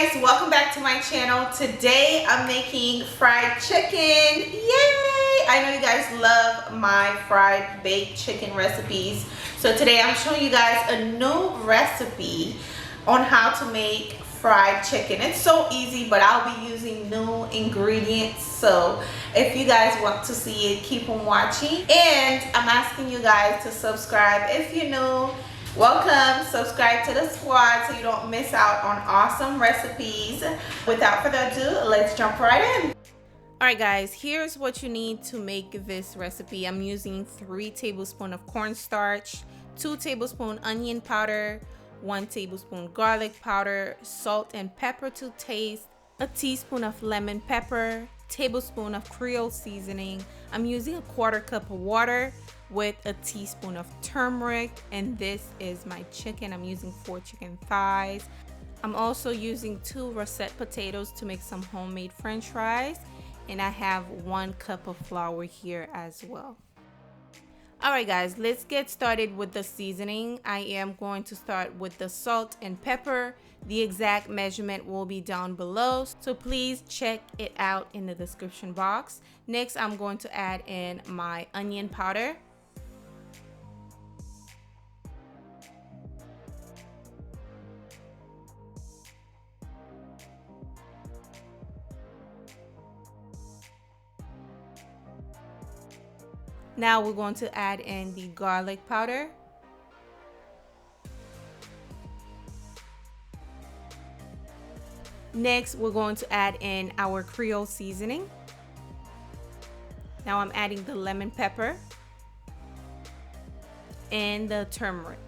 guys, welcome back to my channel. Today I'm making fried chicken. Yay! I know you guys love my fried baked chicken recipes. So today I'm showing you guys a new recipe on how to make fried chicken. It's so easy, but I'll be using new ingredients. So if you guys want to see it, keep on watching. And I'm asking you guys to subscribe if you're new. Welcome, subscribe to the squad so you don't miss out on awesome recipes. Without further ado, let's jump right in. Alright guys, here's what you need to make this recipe. I'm using 3 tablespoons of cornstarch, 2 tablespoons onion powder, 1 tablespoon garlic powder, salt and pepper to taste, a teaspoon of lemon pepper, tablespoon of creole seasoning. I'm using a 1/4 cup of water with a teaspoon of turmeric, and this is my chicken. I'm using 4 chicken thighs. I'm also using 2 russet potatoes to make some homemade french fries, and I have 1 cup of flour here as well. Alright guys, let's get started with the seasoning. I am going to start with the salt and pepper. The exact measurement will be down below, so please check it out in the description box. Next, I'm going to add in my onion powder. Now we're going to add in the garlic powder. Next, we're going to add in our creole seasoning. Now I'm adding the lemon pepper and the turmeric.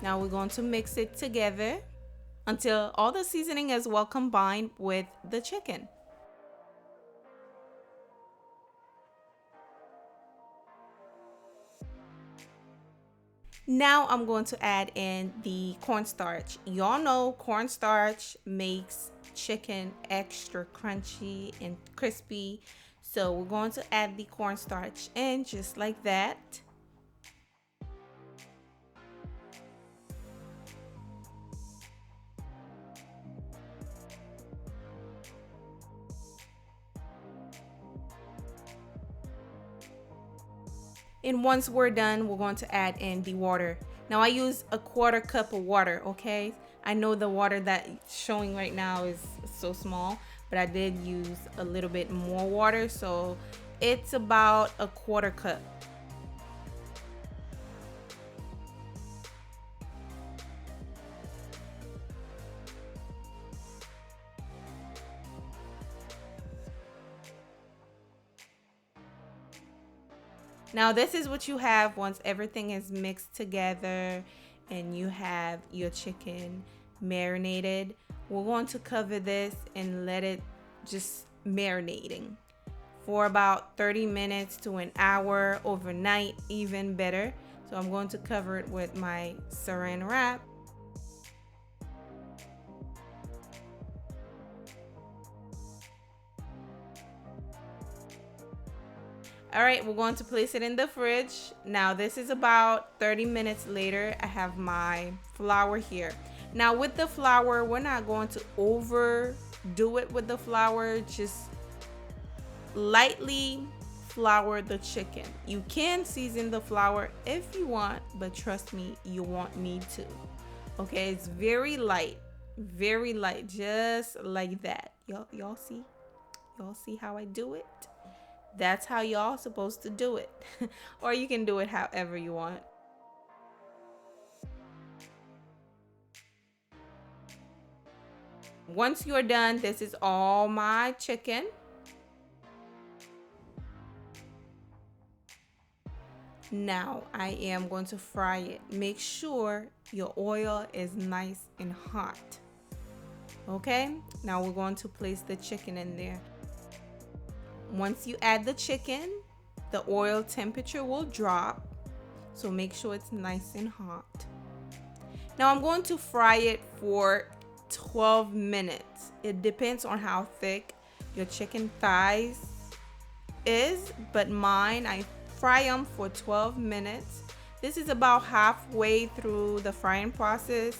Now we're going to mix it together until all the seasoning is well combined with the chicken. Now I'm going to add in the cornstarch. Y'all know cornstarch makes chicken extra crunchy and crispy. So we're going to add the cornstarch in just like that. And once we're done, we're going to add in the water. Now I use a 1/4 cup of water, okay? I know the water that's showing right now is so small, but I did use a little bit more water, so it's about a 1/4 cup. Now this is what you have once everything is mixed together and you have your chicken marinated. We're going to cover this and let it just marinating for about 30 minutes to an hour, overnight even better. So I'm going to cover it with my saran wrap. All right, we're going to place it in the fridge. Now this is about 30 minutes later. I have my flour here. Now with the flour, we're not going to overdo it with the flour. Just lightly flour the chicken. You can season the flour if you want, but trust me, you won't need to. Okay, it's very light, just like that. Y'all see how I do it? That's how y'all supposed to do it. Or you can do it however you want. Once you're done, this is all my chicken. Now I am going to fry it. Make sure your oil is nice and hot. Okay, now we're going to place the chicken in there. Once you add the chicken, the oil temperature will drop, so make sure it's nice and hot. Now I'm going to fry it for 12 minutes. It depends on how thick your chicken thighs is, but mine, I fry them for 12 minutes. This is about halfway through the frying process.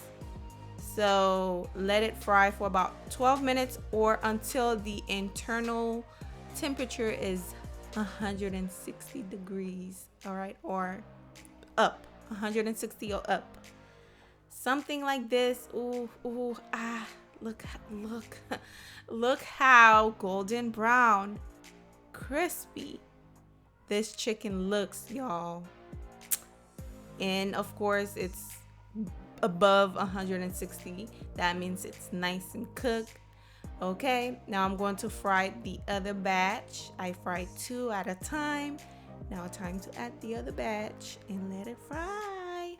So let it fry for about 12 minutes or until the internal temperature is 160 degrees, all right, or up, 160 or up. Something like this. Ooh, ooh, ah, look, look, look how golden brown, crispy this chicken looks, y'all. And of course, it's above 160. That means it's nice and cooked. Okay, now I'm going to fry the other batch. I fried 2 at a time. Now time to add the other batch and let it fry.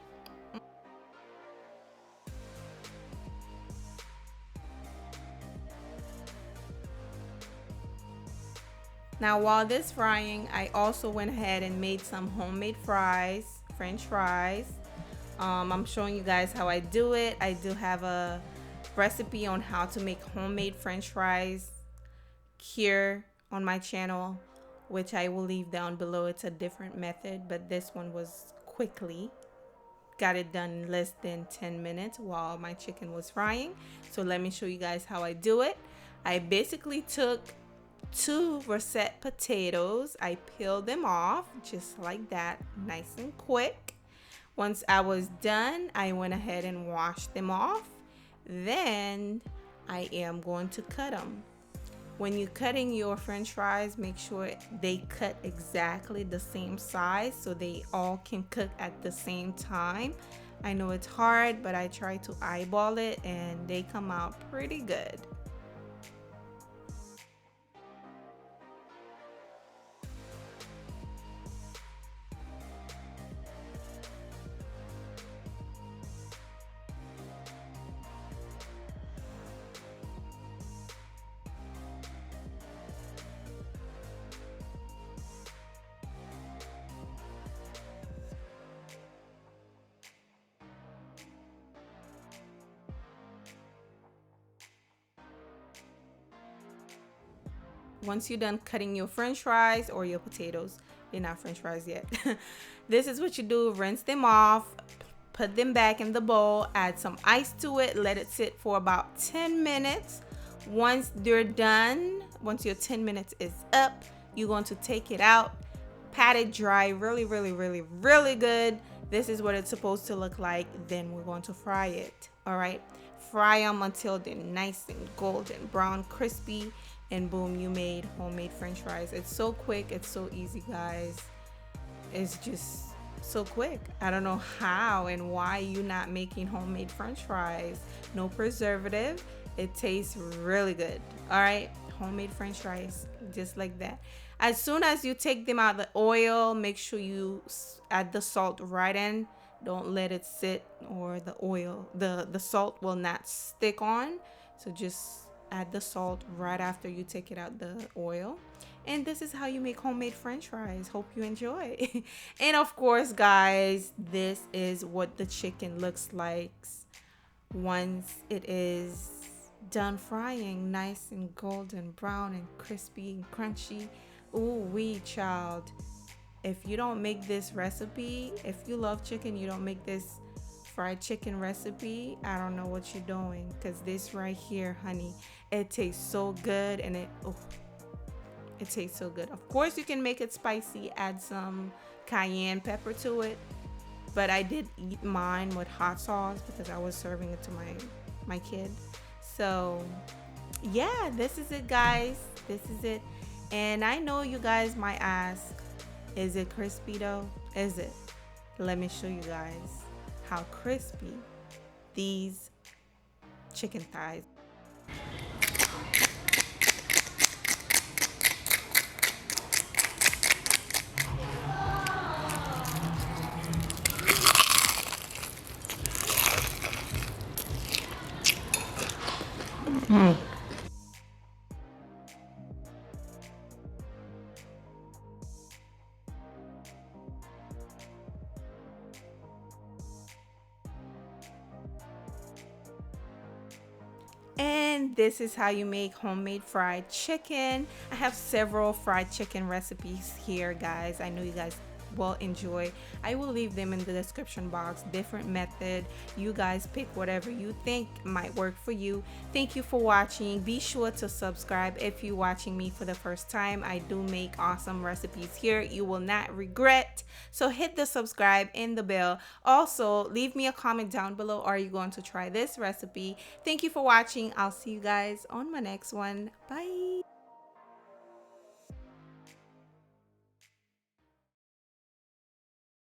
Now while this frying, I also went ahead and made some homemade fries, French fries. I'm showing you guys how I do it. I do have a recipe on how to make homemade French fries here on my channel, which I will leave down below. It's a different method, but this one was quickly. Got it done in less than 10 minutes while my chicken was frying. So let me show you guys how I do it. I basically took 2 russet potatoes. I peeled them off just like that, nice and quick. Once I was done, I went ahead and washed them off. Then I am going to cut them. When you're cutting your French fries, make sure they cut exactly the same size so they all can cook at the same time. I know it's hard, but I try to eyeball it and they come out pretty good. Once you're done cutting your French fries or your potatoes, they're not French fries yet. This is what you do: rinse them off, put them back in the bowl, add some ice to it, let it sit for about 10 minutes. Once they're done, once your 10 minutes is up, you're going to take it out, pat it dry really, really, really, really good. This is what it's supposed to look like. Then we're going to fry it. All right, fry them until they're nice and golden brown, crispy, and boom, you made homemade French fries. It's so quick, it's so easy, guys. It's just so quick. I don't know how and why you're not making homemade French fries. No preservative. It tastes really good. All right, homemade French fries, just like that. As soon as you take them out of the oil, make sure you add the salt right in. Don't let it sit, or the oil, the salt will not stick on. So just add the salt right after you take it out the oil. And this is how you make homemade French fries. Hope you enjoy. And of course, guys, this is what the chicken looks like once it is done frying, nice and golden brown and crispy and crunchy. Ooh wee, child. If you don't make this recipe, if you love chicken, you don't make this fried chicken recipe, I don't know what you're doing, because this right here, honey, it tastes so good. And it tastes so good. Of course, you can make it spicy, add some cayenne pepper to it, but I did eat mine with hot sauce because I was serving it to my kid. So yeah, this is it, guys. This is it. And I know you guys might ask, is it crispy though? Is it? Let me show you guys how crispy these chicken thighs. And this is how you make homemade fried chicken. I have several fried chicken recipes here, guys. I know you guys will enjoy. I will leave them in the description box, different method. You guys pick whatever you think might work for you. Thank you for watching. Be sure to subscribe if you're watching me for the first time. I do make awesome recipes here. You will not regret. So hit the subscribe and the bell. Also, leave me a comment down below. Are you going to try this recipe? Thank you for watching. I'll see you guys on my next one. Bye.